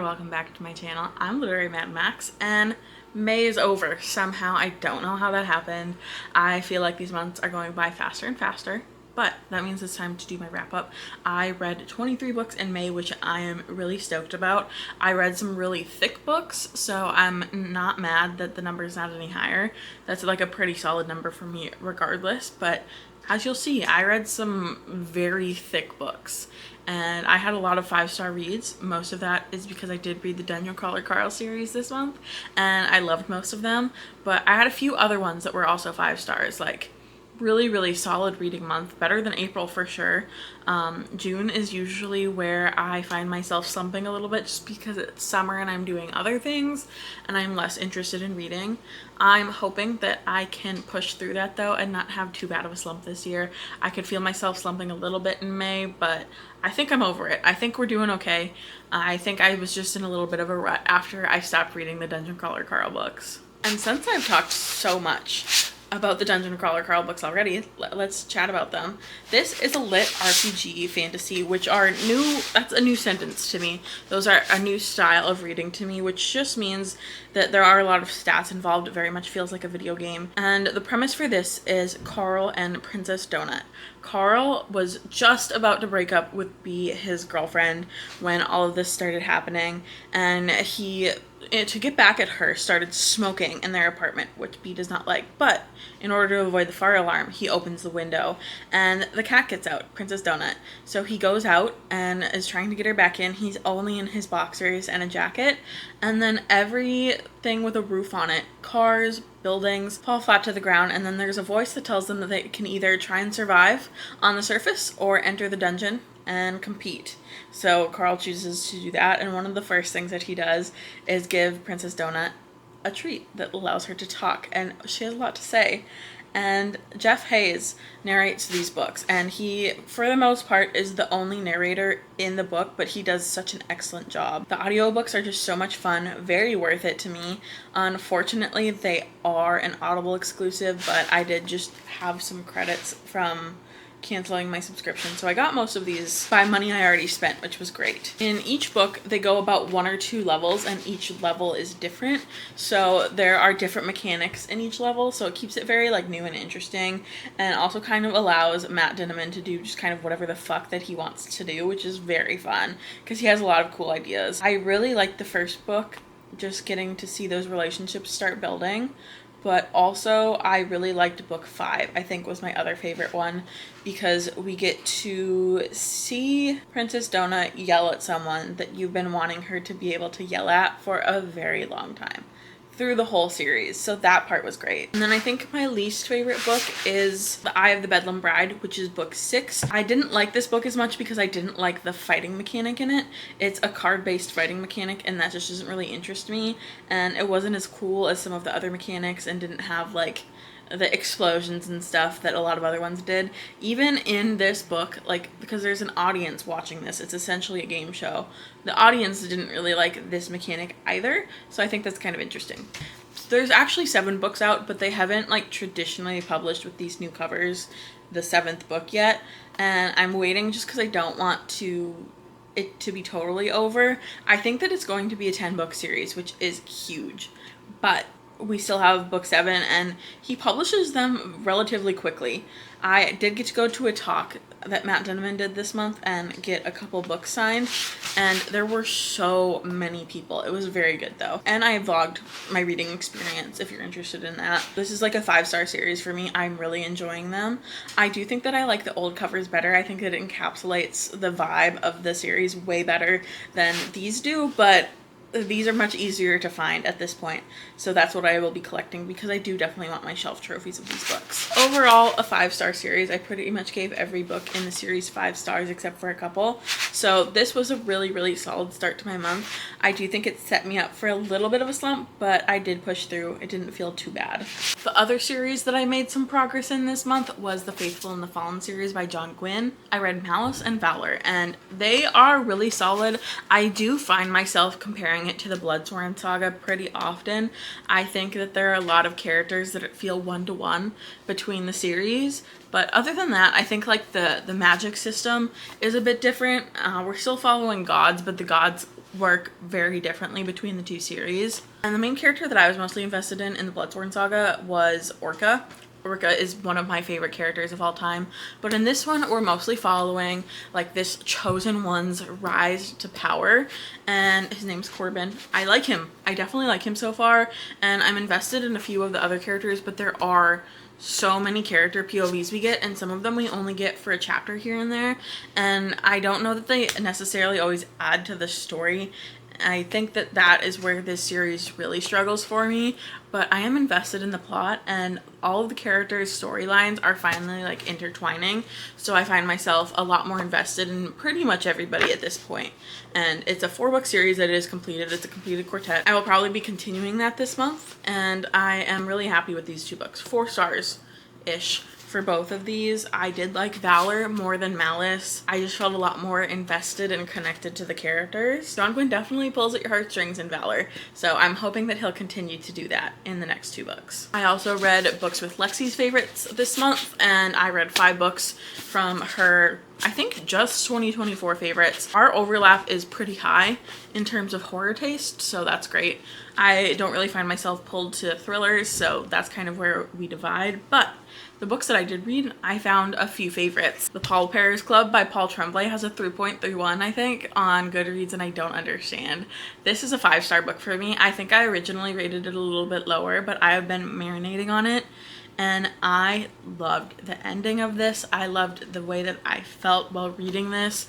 Welcome back to my channel. I'm Literary Mad Max, and May is over somehow. I don't know how that happened. I feel like these months are going by faster and faster, but that means it's time to do my wrap up. I read 23 books in May, which I am really stoked about. I read some really thick books, so I'm not mad that the number is not any higher. That's like a pretty solid number for me regardless, but as you'll see, I read some very thick books. And I had a lot of 5-star reads. Most of that is because I did read the Dungeon Crawler Carl series this month, and I loved most of them. But I had a few other ones that were also 5 stars, like really solid reading month, better than April for sure. June is usually where I find myself slumping a little bit just because it's summer and I'm doing other things and I'm less interested in reading. I'm hoping that I can push through that though and not have too bad of a slump this year. I could feel myself slumping a little bit in May, but I think I'm over it. I think we're doing okay. I think I was just in a little bit of a rut after I stopped reading the Dungeon Crawler Carl books. And since I've talked so much about the Dungeon Crawler Carl books already, let's chat about them. This is a lit RPG fantasy, which are new. That's a new sentence to me. Those are a new style of reading to me, which just means that there are a lot of stats involved. It very much feels like a video game. And the premise for this is Carl and Princess Donut. Carl was just about to break up with Bea, his girlfriend, when all of this started happening, and he, to get back at her, started smoking in their apartment, which Bea does not like. But in order to avoid the fire alarm, he opens the window and the cat gets out, Princess Donut. So he goes out and is trying to get her back in. He's only in his boxers and a jacket, and then everything with a roof on it, cars, buildings, fall flat to the ground, and then there's a voice that tells them that they can either try and survive on the surface or enter the dungeon and compete. So Carl chooses to do that, and one of the first things that he does is give Princess Donut a treat that allows her to talk, and she has a lot to say. And Jeff Hayes narrates these books, and he, for the most part, is the only narrator in the book, but he does such an excellent job. The audiobooks are just so much fun, very worth it to me. Unfortunately, they are an Audible exclusive, but I did just have some credits from canceling my subscription, so I got most of these by money I already spent, which was great. In each book, they go about 1 or 2 levels, and each level is different, so there are different mechanics in each level, so it keeps it very like new and interesting, and also kind of allows Matt Dinniman to do just kind of whatever the fuck that he wants to do, which is very fun because he has a lot of cool ideas. I really liked the first book, just getting to see those relationships start building. But also, I really liked book 5, I think was my other favorite one, because we get to see Princess Donut yell at someone that you've been wanting her to be able to yell at for a very long time, through the whole series, so that part was great. And then I think my least favorite book is The Eye of the Bedlam Bride, which is book 6. I didn't like this book as much because I didn't like the fighting mechanic in it. It's a card-based fighting mechanic, and that just doesn't really interest me, and it wasn't as cool as some of the other mechanics and didn't have like the explosions and stuff that a lot of other ones did. Even in this book, like, because there's an audience watching this, it's essentially a game show, the audience didn't really like this mechanic either, so I think that's kind of interesting. There's actually 7 books out, but they haven't like traditionally published with these new covers the 7th book yet, and I'm waiting just because I don't want it to be totally over. I think that it's going to be a 10-book series, which is huge, but we still have book 7, and he publishes them relatively quickly. I did get to go to a talk that Matt Dinniman did this month and get a couple books signed, and there were so many people. It was very good though. And I vlogged my reading experience if you're interested in that. This is like a 5-star series for me. I'm really enjoying them. I do think that I like the old covers better. I think that it encapsulates the vibe of the series way better than these do, but these are much easier to find at this point, so that's what I will be collecting because I do definitely want my shelf trophies of these books. Overall, a 5-star series. I pretty much gave every book in the series 5 stars except for a couple, so this was a really solid start to my month. I do think it set me up for a little bit of a slump, but I did push through. It didn't feel too bad. The other series that I made some progress in this month was the Faithful and the Fallen series by John Gwynne. I read Malice and Valor, and they are really solid. I do find myself comparing it to the Bloodsworn saga pretty often. I think that there are a lot of characters that feel one-to-one between the series, but other than that, I think like the magic system is a bit different. We're still following gods, but the gods work very differently between the two series. And the main character that I was mostly invested in the Bloodborne saga was Orca. Orca is one of my favorite characters of all time, but in this one we're mostly following like this chosen one's rise to power, and his name's Corbin. I like him. I definitely like him so far, and I'm invested in a few of the other characters, but there are so many character POVs we get, and some of them we only get for a chapter here and there, and I don't know that they necessarily always add to the story. I think that that is where this series really struggles for me, but I am invested in the plot, and all of the characters' storylines are finally like intertwining, so I find myself a lot more invested in pretty much everybody at this point. And it's a 4-book series that is completed. It's a completed quartet. I will probably be continuing that this month, and I am really happy with these 2 books. 4 stars-ish. For both of these. I did like Valor more than Malice. I just felt a lot more invested and connected to the characters. John Gwynne definitely pulls at your heartstrings in Valor, so I'm hoping that he'll continue to do that in the next 2 books. I also read books with Lexi's favorites this month, and I read 5 books from her, I think, just 2024 favorites. Our overlap is pretty high in terms of horror taste, so that's great. I don't really find myself pulled to thrillers, so that's kind of where we divide, but the books that I did read, I found a few favorites. The Paul Paris Club by Paul Tremblay has a 3.31, I think, on Goodreads, and I don't understand. This is a 5-star book for me. I think I originally rated it a little bit lower, but I have been marinating on it, and I loved the ending of this. I loved the way that I felt while reading this.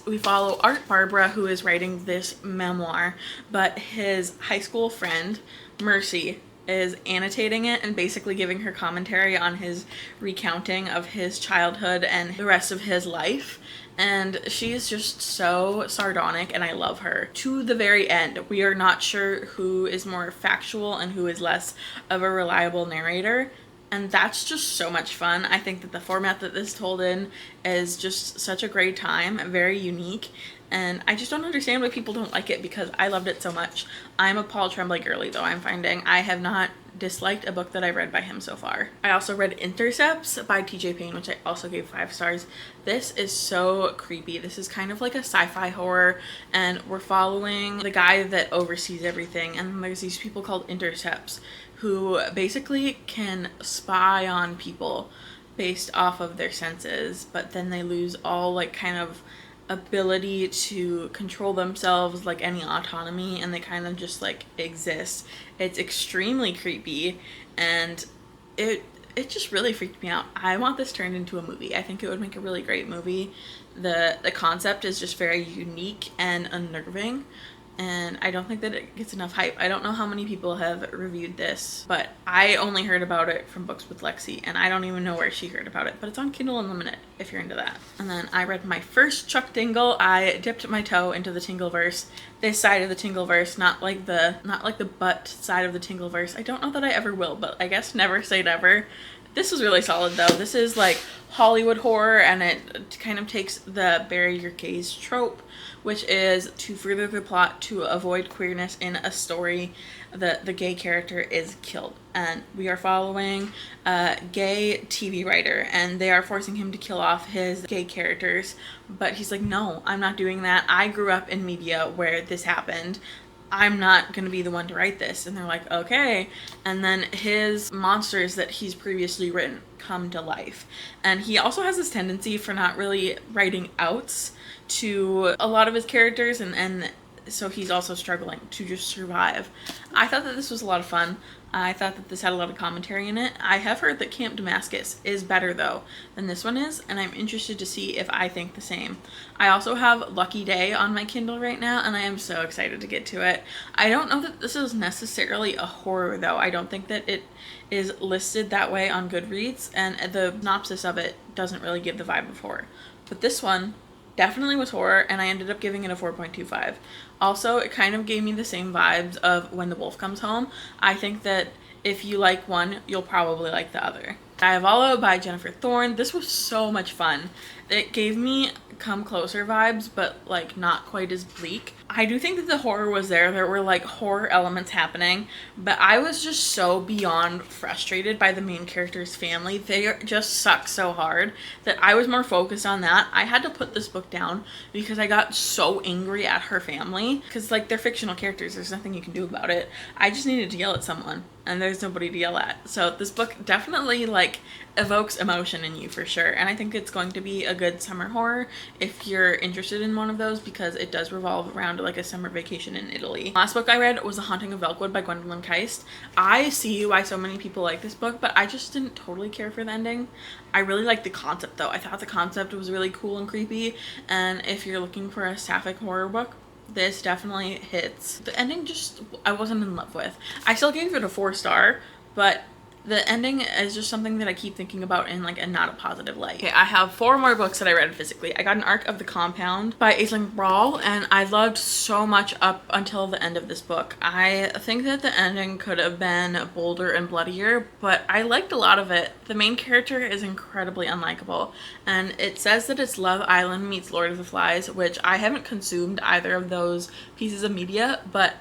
We follow Art Barbara, who is writing this memoir, but his high school friend, Mercy, is annotating it and basically giving her commentary on his recounting of his childhood and the rest of his life. And she is just so sardonic, and I love her. To the very end, we are not sure who is more factual and who is less of a reliable narrator. And that's just so much fun. I think that the format that this is told in is just such a great time, very unique. And I just don't understand why people don't like it, because I loved it so much. I'm a Paul Tremblay girly, though. I'm finding I have not disliked a book that I've read by him so far. I also read Intercepts by TJ Payne, which I also gave 5 stars. This is so creepy. This is kind of like a sci-fi horror, and we're following the guy that oversees everything, and there's these people called Intercepts who basically can spy on people based off of their senses, but then they lose all like kind of ability to control themselves, like any autonomy, and they kind of just like exist. It's extremely creepy, and it just really freaked me out. I want this turned into a movie. I think it would make a really great movie. The concept is just very unique and unnerving, and I don't think that it gets enough hype. I don't know how many people have reviewed this, but I only heard about it from Books with Lexi, and I don't even know where she heard about it, but it's on Kindle Unlimited if you're into that. And then I read my first Chuck Dingle. I dipped my toe into the Tingleverse. This side of the Tingleverse, not like the butt side of the Tingleverse. I don't know that I ever will, but I guess never say never. This was really solid, though. This is like Hollywood horror, and it kind of takes the bury your gaze trope, which is to further the plot to avoid queerness in a story. The gay character is killed, and we are following a gay TV writer, and they are forcing him to kill off his gay characters, but he's like, no, I'm not doing that. I grew up in media where this happened. I'm not going to be the one to write this. And they're like, okay. And then his monsters that he's previously written come to life. And he also has this tendency for not really writing outs to a lot of his characters, and so he's also struggling to just survive. I thought that this was a lot of fun. I thought that this had a lot of commentary in it. I have heard that Camp Damascus is better, though, than this one is, and I'm interested to see if I think the same. I also have Lucky Day on my Kindle right now, and I am so excited to get to it. I don't know that this is necessarily a horror, though. I don't think that it is listed that way on Goodreads, and the synopsis of it doesn't really give the vibe of horror. But this one definitely was horror, and I ended up giving it a 4.25. Also, it kind of gave me the same vibes of When the Wolf Comes Home. I think that if you like one, you'll probably like the other. Diavolo by Jennifer Thorne. This was so much fun. It gave me Come Closer vibes, but like not quite as bleak. I do think that the horror was there. There were like horror elements happening, but I was just so beyond frustrated by the main character's family. They just suck so hard that I was more focused on that. I had to put this book down because I got so angry at her family because like they're fictional characters. There's nothing you can do about it. I just needed to yell at someone and there's nobody to yell at. So this book definitely like evokes emotion in you for sure. And I think it's going to be a good summer horror if you're interested in one of those because it does revolve around like a summer vacation in Italy. Last book I read was The Haunting of Velkwood by Gwendolyn Keist. I see why so many people like this book, but I just didn't totally care for the ending. I really liked the concept though. I thought the concept was really cool and creepy, and if you're looking for a sapphic horror book, this definitely hits. The ending just, I wasn't in love with. I still gave it a 4-star, but the ending is just something that I keep thinking about in like a not a positive light. Okay, I have 4 more books that I read physically. I got an Arc of the Compound by Aisling Brawl, and I loved so much up until the end of this book. I think that the ending could have been bolder and bloodier, but I liked a lot of it. The main character is incredibly unlikable, and it says that it's Love Island meets Lord of the Flies, which I haven't consumed either of those pieces of media, but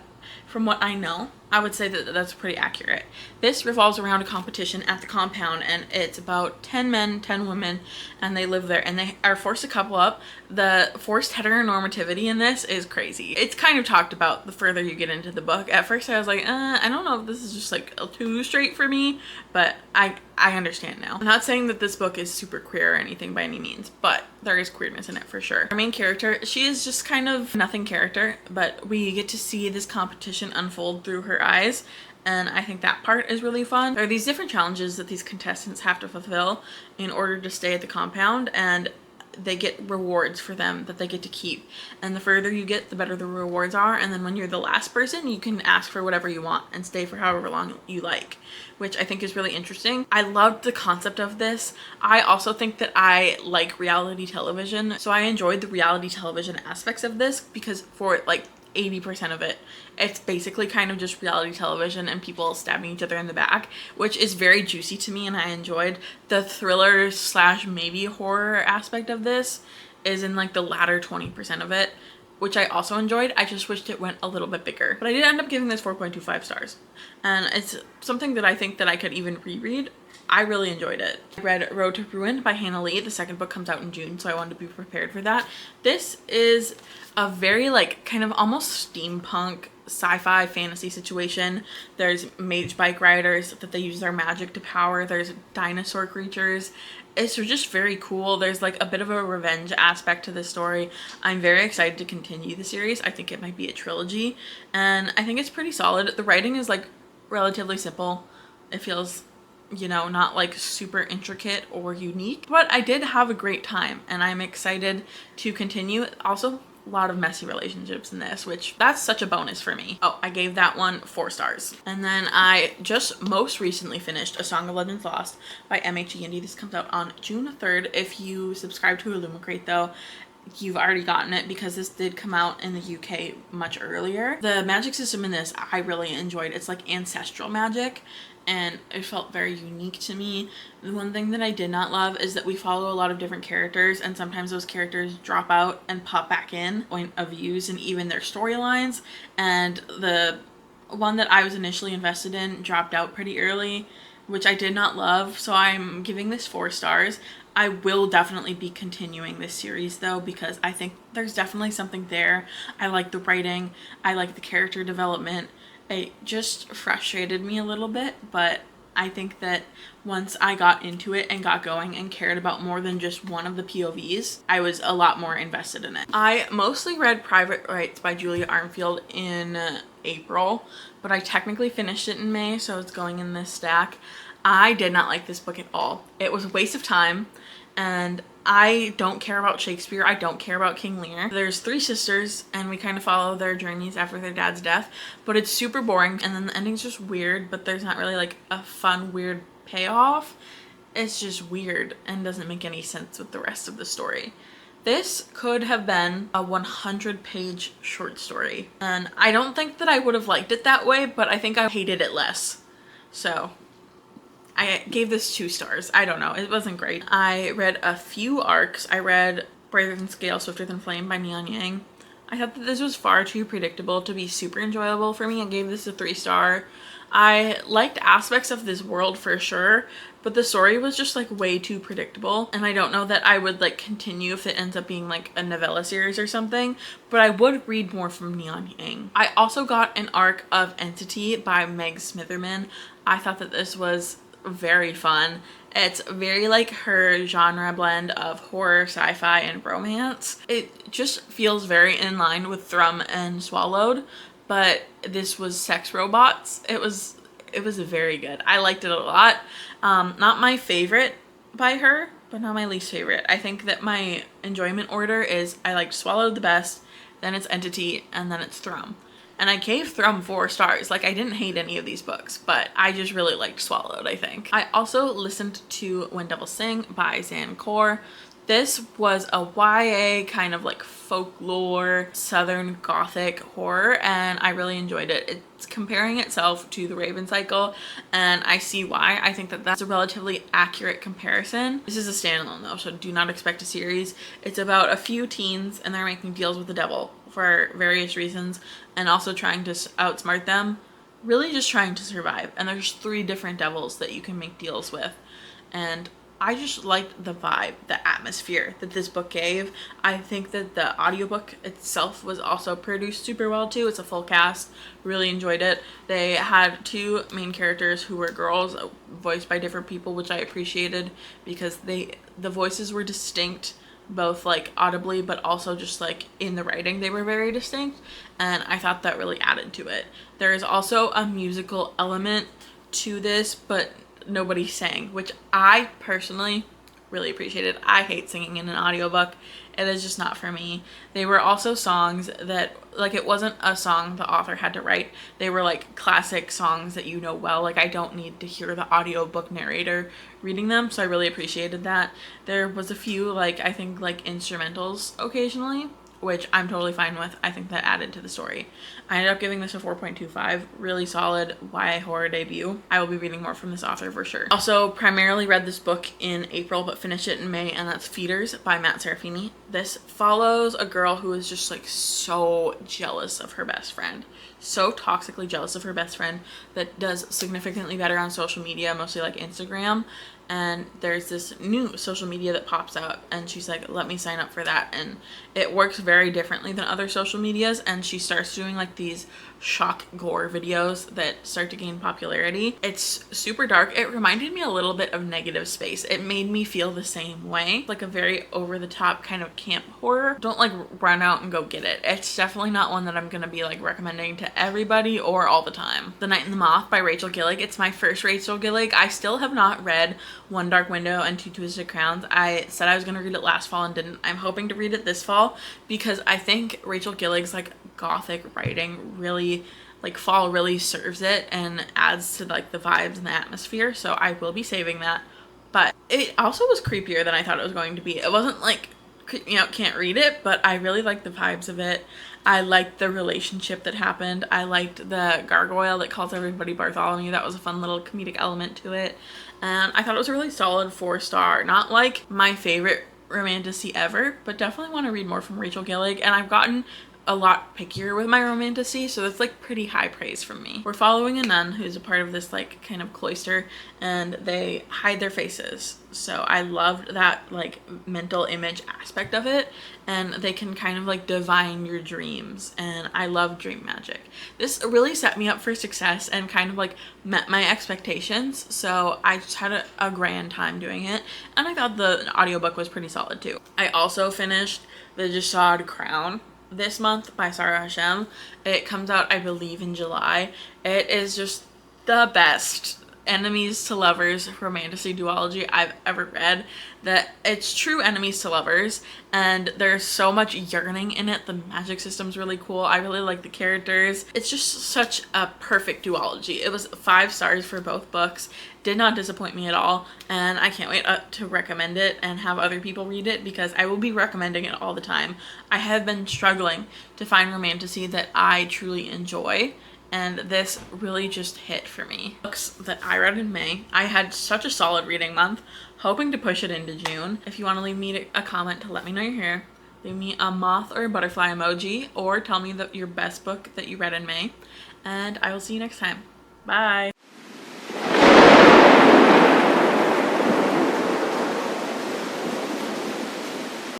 from what I know, I would say that that's pretty accurate. This revolves around a competition at the compound, and it's about 10 men, 10 women, and they live there, and they are forced to couple up. The forced heteronormativity in this is crazy. It's kind of talked about the further you get into the book. At first I was like, I don't know if this is just like too straight for me, but I understand now. I'm not saying that this book is super queer or anything by any means, but there is queerness in it for sure. Our main character, she is just kind of nothing character, but we get to see this competition unfold through her eyes, and I think that part is really fun. There are these different challenges that these contestants have to fulfill in order to stay at the compound, and they get rewards for them that they get to keep, and the further you get, the better the rewards are. And then when you're the last person, you can ask for whatever you want and stay for however long you like, which I think is really interesting. I loved the concept of this. I also think that I like reality television, so I enjoyed the reality television aspects of this because for like 80% of it, it's basically kind of just reality television and people stabbing each other in the back, which is very juicy to me, and I enjoyed. The thriller slash maybe horror aspect of this is in like the latter 20% of it, which I also enjoyed. I just wished it went a little bit bigger, but I did end up giving this 4.25 stars, and it's something that I think that I could even reread. I really enjoyed it. I read Road to Ruin by Hannah Lee. The second book comes out in June, so I wanted to be prepared for that. This is a very like kind of almost steampunk sci-fi fantasy situation. There's mage bike riders that they use their magic to power. There's dinosaur creatures. It's just very cool. There's like a bit of a revenge aspect to this story. I'm very excited to continue the series. I think it might be a trilogy, and I think it's pretty solid. The writing is like relatively simple. It feels, you know, not like super intricate or unique, but I did have a great time and I'm excited to continue. Also, a lot of messy relationships in this, which that's such a bonus for me. Oh, I gave that one 4 stars. And then I just most recently finished A Song of Legends Lost by M.H.E. Indy. This comes out on June 3rd. If you subscribe to Illumicrate though, you've already gotten it because this did come out in the UK much earlier. The magic system in this I really enjoyed. It's like ancestral magic, and it felt very unique to me. The one thing that I did not love is that we follow a lot of different characters, and sometimes those characters drop out and pop back in, point of views and even their storylines, and the one that I was initially invested in dropped out pretty early, which I did not love, so I'm giving this 4 stars. I will definitely be continuing this series though, because I think there's definitely something there. I like the writing, I like the character development. It just frustrated me a little bit, but I think that once I got into it and got going and cared about more than just one of the POVs, I was a lot more invested in it. I mostly read Private Rights by Julia Armfield in April, but I technically finished it in May, so it's going in this stack. I did not like this book at all. It was a waste of time, and I don't care about Shakespeare. I don't care about King Lear. There's 3 sisters, and we kind of follow their journeys after their dad's death, but it's super boring, and then the ending's just weird, but there's not really like a fun, weird payoff. It's just weird and doesn't make any sense with the rest of the story. This could have been a 100-page short story, and I don't think that I would have liked it that way, but I think I hated it less. So I gave this 2 stars. I don't know. It wasn't great. I read a few arcs. I read Brighter Than Scale, Swifter Than Flame by Neon Yang. I thought that this was far too predictable to be super enjoyable for me. I gave this a 3-star. I liked aspects of this world for sure, but the story was just like way too predictable, and I don't know that I would like continue if it ends up being like a novella series or something, but I would read more from Neon Yang. I also got an arc of Entity by Meg Smitherman. I thought that this was very fun. It's very like her genre blend of horror, sci-fi, and romance. It just feels very in line with Thrum and Swallowed, but this was sex robots. It was very good. I liked it a lot. Not my favorite by her, but not my least favorite. I think that my enjoyment order is I liked Swallowed the best, then it's Entity, and then it's Thrum. And I gave Thrum 4 stars. Like, I didn't hate any of these books, but I just really liked Swallowed, I think. I also listened to When Devils Sing by Zan Kaur. This was a YA kind of like folklore, southern gothic horror, and I really enjoyed it. It's comparing itself to The Raven Cycle, and I see why. I think that that's a relatively accurate comparison. This is a standalone though, so do not expect a series. It's about a few teens, and they're making deals with the devil for various reasons, and also trying to outsmart them. Really just trying to survive. And there's 3 different devils that you can make deals with. And I just liked the vibe, the atmosphere that this book gave. I think that the audiobook itself was also produced super well too. It's a full cast. Really enjoyed it. They had 2 main characters who were girls, voiced by different people, which I appreciated because the voices were distinct, both like audibly but also just like in the writing they were very distinct, and I thought that really added to it. There is also a musical element to this, but nobody sang, which I personally really appreciated. I hate singing in an audiobook. It is just not for me. They were also songs that, like, it wasn't a song the author had to write. They were like classic songs that you know well. Like, I don't need to hear the audiobook narrator reading them, so I really appreciated that. There was a few, like, I think like instrumentals occasionally, which I'm totally fine with. I think that added to the story. I ended up giving this a 4.25. Really solid YA horror debut. I will be reading more from this author for sure. Also, primarily read this book in April, but finished it in May, and that's Feeders by Matt Serafini. This follows a girl who is just like so jealous of her best friend. So toxically jealous of her best friend that does significantly better on social media, mostly like Instagram. And there's this new social media that pops out, and she's like, let me sign up for that. And it works very differently than other social medias, and she starts doing like these shock gore videos that start to gain popularity. It's super dark. It reminded me a little bit of Negative Space. It made me feel the same way, like a very over the top kind of camp horror. Don't like run out and go get it. It's definitely not one that I'm gonna be like recommending to everybody or all the time. The Night and the Moth by Rachel Gillig. It's my first Rachel Gillig. I still have not read One Dark Window and Two Twisted Crowns. I said I was gonna read it last fall and didn't. I'm hoping to read it this fall because I think Rachel Gillig's like gothic writing really like fall really serves it and adds to like the vibes and the atmosphere, so I will be saving that. But it also was creepier than I thought it was going to be. It wasn't like, you know, can't read it, but I really liked the vibes of it. I liked the relationship that happened. I liked the gargoyle that calls everybody Bartholomew. That was a fun little comedic element to it, and I thought it was a really solid 4-star. Not like my favorite romantasy ever, but definitely want to read more from Rachel Gillig, and I've gotten a lot pickier with my romantasy, so that's like pretty high praise from me. We're following a nun who's a part of this like kind of cloister, and they hide their faces, so I loved that like mental image aspect of it, and they can kind of like divine your dreams, and I love dream magic. This really set me up for success and kind of like met my expectations, so I just had a grand time doing it, and I thought the audiobook was pretty solid too. I also finished The Jasad Crown this month by Sarah Hashem. It comes out, I believe, in July. It is just the best enemies to lovers romantasy duology I've ever read. That it's true enemies to lovers, and there's so much yearning in it. The magic system's really cool. I really like the characters. It's just such a perfect duology. It was 5 stars for both books. Did not disappoint me at all, and I can't wait to recommend it and have other people read it because I will be recommending it all the time. I have been struggling to find romantasy that I truly enjoy, and this really just hit for me. Books that I read in May. I had such a solid reading month, hoping to push it into June. If you want to leave me a comment to let me know you're here, Leave me a moth or a butterfly emoji, or tell me your best book that you read in May, and I will see you next time. Bye!